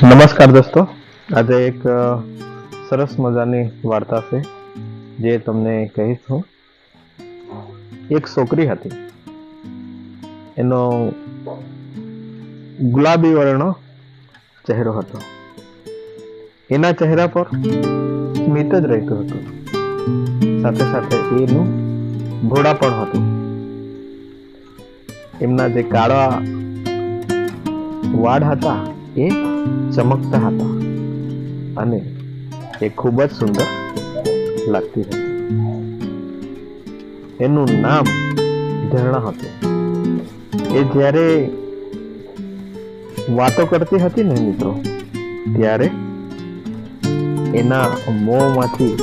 નમસ્કાર દોસ્તો, આજે એક સરસ મજાની વાર્તા છે જે તમને કહીશ હું. એક છોકરી હતી, એનો ગુલાબી વર્ણનો ચહેરો હતો. એના ચહેરા પર સ્મિત જ રહેતું હતું, સાથે સાથે એનું ભોળા પણ હતું. એમના જે કાળા વાળ હતા એ ચમકતા હતા અને એ ખૂબ જ સુંદર લાગતી હતી. એનું નામ ઝરણા હતું. એ જ્યારે વાતો કરતી હતી ને મિત્રો, ત્યારે એના મોંમાંથી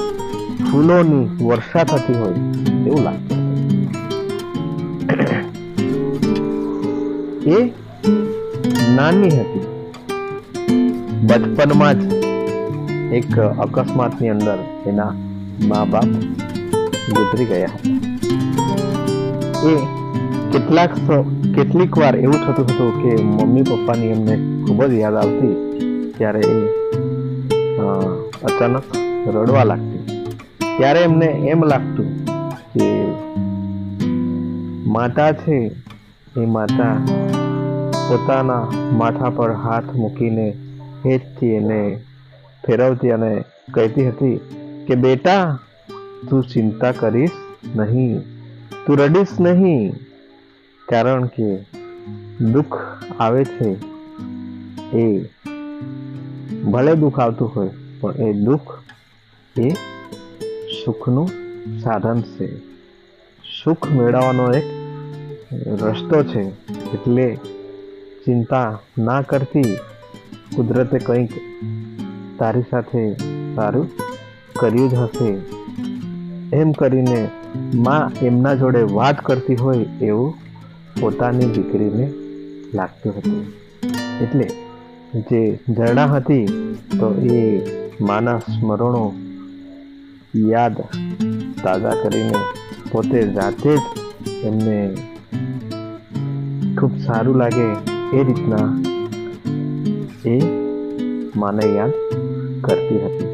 ફૂલોની વર્ષા થતી હોય એવું લાગતું. એ નાની હતી. બચપનમાં જ એક અકસ્માતની અંદર એના મા બાપ ગુજરી ગયા હતા. એ કેટલીક વાર એવું થતું હતું કે મમ્મી પપ્પાની એમને ખૂબ જ યાદ આવતી, ત્યારે એ અચાનક રડવા લાગતી. ત્યારે એમને એમ લાગતું કે માતા છે એ માતા પોતાના માથા પર હાથ મૂકીને હેતથી એને ફેરવતી અને કહેતી હતી કે બેટા, તું ચિંતા કરીશ નહીં, તું રડીશ નહીં, કારણ કે દુઃખ આવે છે એ ભલે દુઃખ આવતું હોય પણ એ દુઃખ એ સુખનું સાધન છે, સુખ મેળવવાનો એક રસ્તો છે. એટલે ચિંતા ના કરતી, કુદરતે કંઈક તારી સાથે સારું કર્યું જ હશે, એમ કરીને માં એમના જોડે વાત કરતી હોય એવું પોતાની દીકરીને લાગતું હતું. એટલે જે ઝરણા હતી તો એ માના સ્મરણો યાદ તાજા કરીને પોતે જાતે જ એમને ખૂબ સારું લાગે એ રીતના એ માને યાદ કરતી હતી.